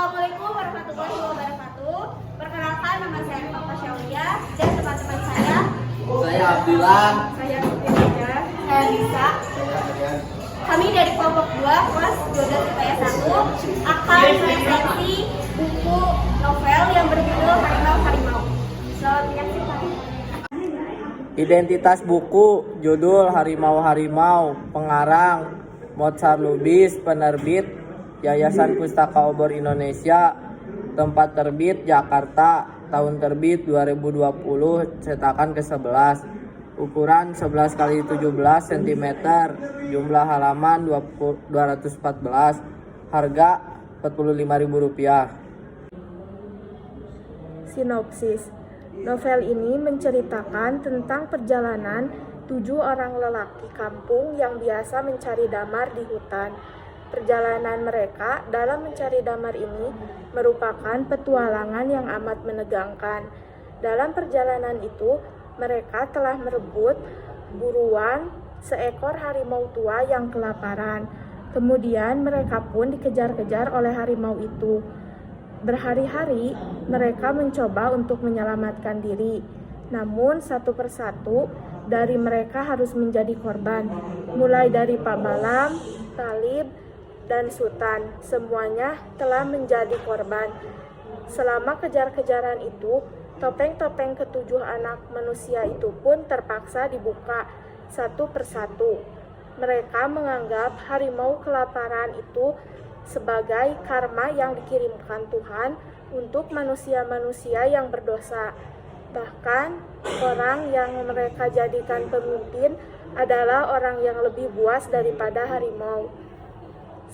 Assalamualaikum warahmatullahi wabarakatuh. Perkenalkan, nama saya Fafa Syawia dan teman-teman saya. Saya Abdillah. Saya Sufia. Saya Lisa. Kami dari kelompok 2 kelas 12 IPS 1 akan meresensi buku novel yang berjudul Harimau. Selamat menyaksikan. Identitas buku, judul Harimau, pengarang Mozart Lubis, penerbit Yayasan Pustaka Obor Indonesia, tempat terbit Jakarta, tahun terbit 2020, cetakan ke-11, ukuran 11 x 17 cm, jumlah halaman 214, harga Rp45.000. Sinopsis. Novel ini menceritakan tentang perjalanan 7 orang lelaki kampung yang biasa mencari damar di hutan. Perjalanan mereka dalam mencari damar ini merupakan petualangan yang amat menegangkan. Dalam perjalanan itu, mereka telah merebut buruan seekor harimau tua yang kelaparan. Kemudian mereka pun dikejar-kejar oleh harimau itu. Berhari-hari mereka mencoba untuk menyelamatkan diri. Namun satu persatu dari mereka harus menjadi korban. Mulai dari Pak Balam, Talib, dan Sultan, semuanya telah menjadi korban. Selama kejar-kejaran itu, topeng-topeng ketujuh anak manusia itu pun terpaksa dibuka satu persatu. Mereka menganggap harimau kelaparan itu sebagai karma yang dikirimkan Tuhan untuk manusia-manusia yang berdosa. Bahkan orang yang mereka jadikan pemimpin adalah orang yang lebih buas daripada harimau.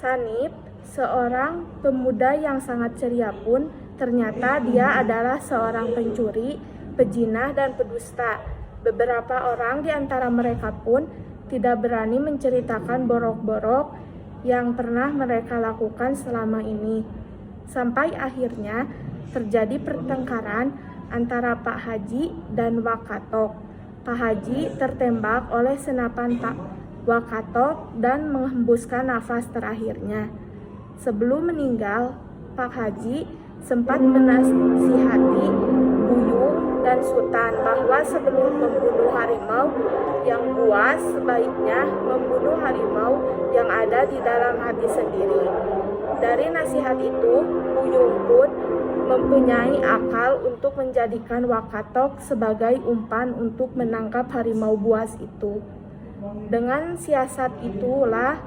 Sanip, seorang pemuda yang sangat ceria pun ternyata dia adalah seorang pencuri, pejinah, dan pedusta. Beberapa orang di antara mereka pun tidak berani menceritakan borok-borok yang pernah mereka lakukan selama ini. Sampai akhirnya terjadi pertengkaran antara Pak Haji dan Wakatok. Pak Haji tertembak oleh senapan Pak Wakatok dan menghembuskan nafas terakhirnya. Sebelum meninggal, Pak Haji sempat menasihati Buyung dan Sultan bahwa sebelum membunuh harimau yang buas, sebaiknya membunuh harimau yang ada di dalam hati sendiri. Dari nasihat itu, Buyung pun mempunyai akal untuk menjadikan Wakatok sebagai umpan untuk menangkap harimau buas itu. Dengan siasat itulah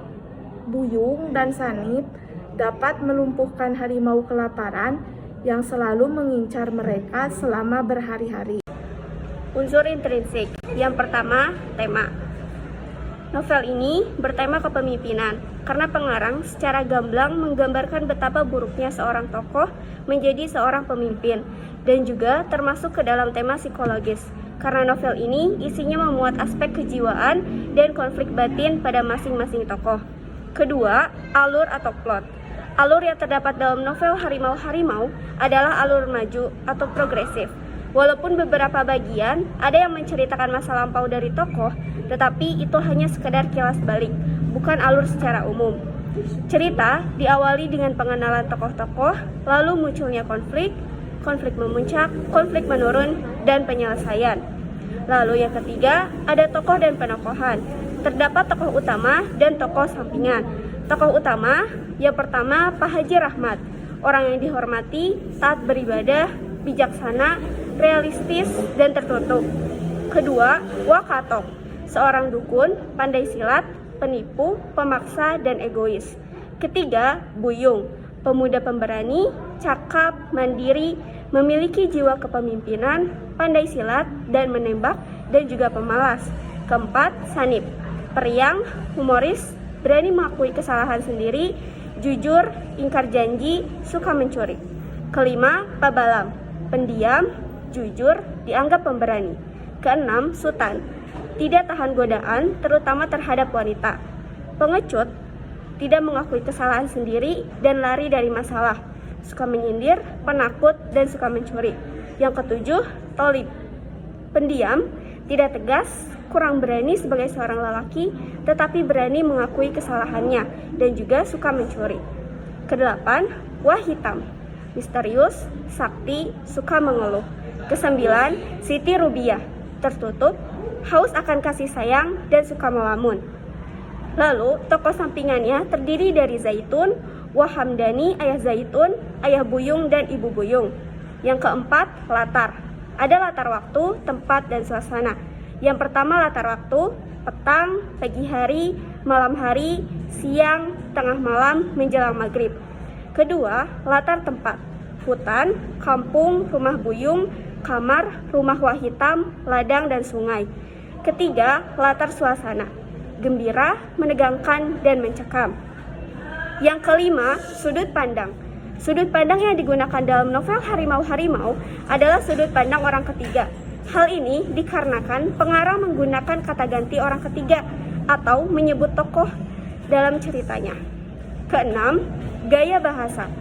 Buyung dan Sanip dapat melumpuhkan harimau kelaparan yang selalu mengincar mereka selama berhari-hari. Unsur intrinsik. Yang pertama, tema. Novel ini bertema kepemimpinan, karena pengarang secara gamblang menggambarkan betapa buruknya seorang tokoh menjadi seorang pemimpin, dan juga termasuk ke dalam tema psikologis, karena novel ini isinya memuat aspek kejiwaan dan konflik batin pada masing-masing tokoh. Kedua, alur atau plot. Alur yang terdapat dalam novel Harimau adalah alur maju atau progresif. Walaupun beberapa bagian ada yang menceritakan masa lampau dari tokoh, tetapi itu hanya sekedar kilas balik, bukan alur secara umum. Cerita diawali dengan pengenalan tokoh-tokoh, lalu munculnya konflik memuncak, konflik menurun, dan penyelesaian. Lalu yang ketiga, ada tokoh dan penokohan. Terdapat tokoh utama dan tokoh sampingan. Tokoh utama yang pertama Pak Haji Rahmat, orang yang dihormati, taat beribadah, bijaksana, realistis, dan tertutup. Kedua, Wakatok, seorang dukun, pandai silat, penipu, pemaksa, dan egois. Ketiga, Buyung, pemuda pemberani, cakap, mandiri, memiliki jiwa kepemimpinan, pandai silat dan menembak, dan juga pemalas. Keempat, Sanip, periang, humoris, berani mengakui kesalahan sendiri, jujur, ingkar janji, suka mencuri. Kelima, Pak Balam, pendiam, jujur, dianggap pemberani. Keenam, Sultan, tidak tahan godaan, terutama terhadap wanita. Pengecut, tidak mengakui kesalahan sendiri dan lari dari masalah. Suka menyindir, penakut, dan suka mencuri. Yang ketujuh, Tolib, pendiam, tidak tegas, kurang berani sebagai seorang lelaki, tetapi berani mengakui kesalahannya dan juga suka mencuri. Kedelapan, Wah Hitam, misterius, sakti, suka mengeluh. Kesembilan, Siti Rubiah, tertutup, haus akan kasih sayang dan suka melamun. Lalu, tokoh sampingannya terdiri dari Zaitun, Wah Hamdani, Ayah Zaitun, Ayah Buyung, dan Ibu Buyung. Yang keempat, latar. Ada latar waktu, tempat, dan suasana. Yang pertama, latar waktu, petang, pagi hari, malam hari, siang, tengah malam, menjelang maghrib. Kedua, latar tempat. Hutan, kampung, rumah buyung, kamar, rumah Wah Hitam, ladang, dan sungai. Ketiga, latar suasana. Gembira, menegangkan, dan mencekam. Yang kelima, sudut pandang. Sudut pandang yang digunakan dalam novel Harimau-Harimau adalah sudut pandang orang ketiga. Hal ini dikarenakan pengarang menggunakan kata ganti orang ketiga atau menyebut tokoh dalam ceritanya. Keenam, gaya bahasa.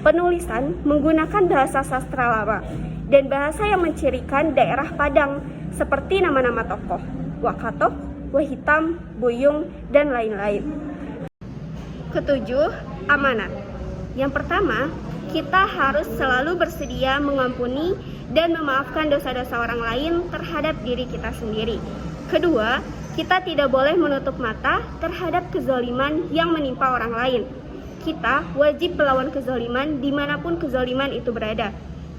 Penulisan menggunakan bahasa sastra lama dan bahasa yang mencirikan daerah Padang seperti nama-nama tokoh, Wakatok, Wah Hitam, Buyung, dan lain-lain. Ketujuh, amanat. Yang pertama, kita harus selalu bersedia mengampuni dan memaafkan dosa-dosa orang lain terhadap diri kita sendiri. Kedua, kita tidak boleh menutup mata terhadap kezaliman yang menimpa orang lain. Kita wajib melawan kezaliman dimanapun kezaliman itu berada.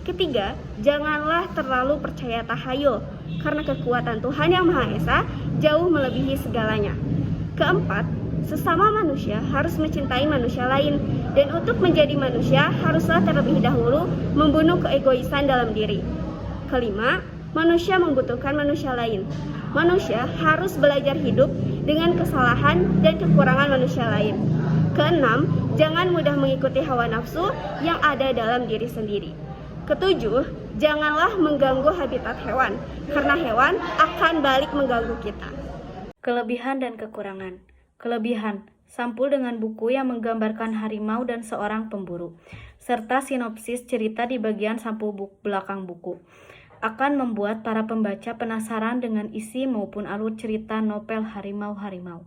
Ketiga, janganlah terlalu percaya tahayul, karena kekuatan Tuhan Yang Maha Esa jauh melebihi segalanya. Keempat, sesama manusia harus mencintai manusia lain, dan untuk menjadi manusia haruslah terlebih dahulu membunuh keegoisan dalam diri. Kelima, manusia membutuhkan manusia lain. Manusia harus belajar hidup dengan kesalahan dan kekurangan manusia lain. Keenam, jangan mudah mengikuti hawa nafsu yang ada dalam diri sendiri. Ketujuh, janganlah mengganggu habitat hewan, karena hewan akan balik mengganggu kita. Kelebihan dan kekurangan. Kelebihan, sampul dengan buku yang menggambarkan harimau dan seorang pemburu, serta sinopsis cerita di bagian sampul belakang buku, akan membuat para pembaca penasaran dengan isi maupun alur cerita novel Harimau-Harimau.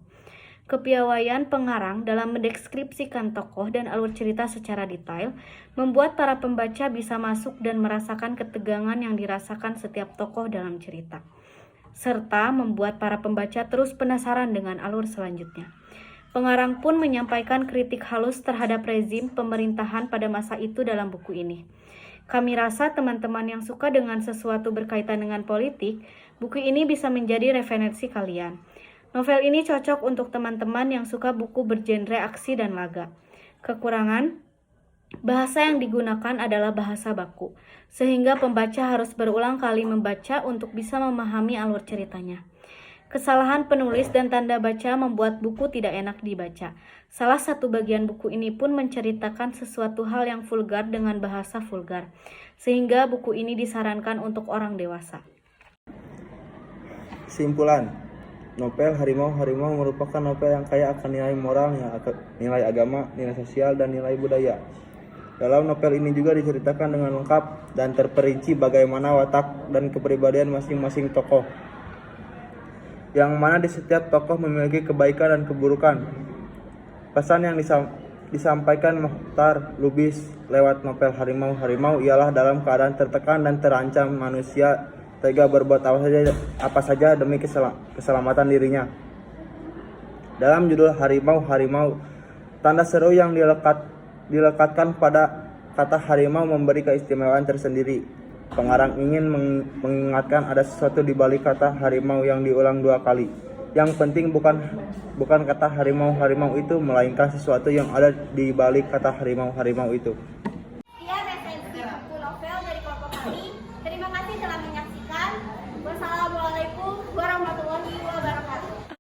Kepiawaian pengarang dalam mendeskripsikan tokoh dan alur cerita secara detail membuat para pembaca bisa masuk dan merasakan ketegangan yang dirasakan setiap tokoh dalam cerita, serta membuat para pembaca terus penasaran dengan alur selanjutnya. Pengarang pun menyampaikan kritik halus terhadap rezim pemerintahan pada masa itu dalam buku ini. Kami rasa teman-teman yang suka dengan sesuatu berkaitan dengan politik, buku ini bisa menjadi referensi kalian. Novel ini cocok untuk teman-teman yang suka buku bergenre aksi dan laga. Kekurangan, bahasa yang digunakan adalah bahasa baku, sehingga pembaca harus berulang kali membaca untuk bisa memahami alur ceritanya. Kesalahan penulis dan tanda baca membuat buku tidak enak dibaca. Salah satu bagian buku ini pun menceritakan sesuatu hal yang vulgar dengan bahasa vulgar, sehingga buku ini disarankan untuk orang dewasa. Simpulan, novel Harimau-Harimau merupakan novel yang kaya akan nilai moral, nilai agama, nilai sosial, dan nilai budaya. Dalam novel ini juga diceritakan dengan lengkap dan terperinci bagaimana watak dan kepribadian masing-masing tokoh, yang mana di setiap tokoh memiliki kebaikan dan keburukan. Pesan yang disampaikan Mokhtar Lubis lewat novel Harimau-Harimau ialah dalam keadaan tertekan dan terancam, manusia tega berbuat apa saja demi keselamatan dirinya. Dalam judul Harimau-Harimau, tanda seru yang dilekatkan pada kata harimau memberi keistimewaan tersendiri. Pengarang ingin mengingatkan ada sesuatu di balik kata harimau yang diulang 2 kali. Yang penting bukan kata harimau-harimau itu, melainkan sesuatu yang ada di balik kata harimau-harimau itu. Sekian resensi buku novel dari kelompok kami. Terima kasih telah menyaksikan. Wassalamualaikum warahmatullahi wabarakatuh.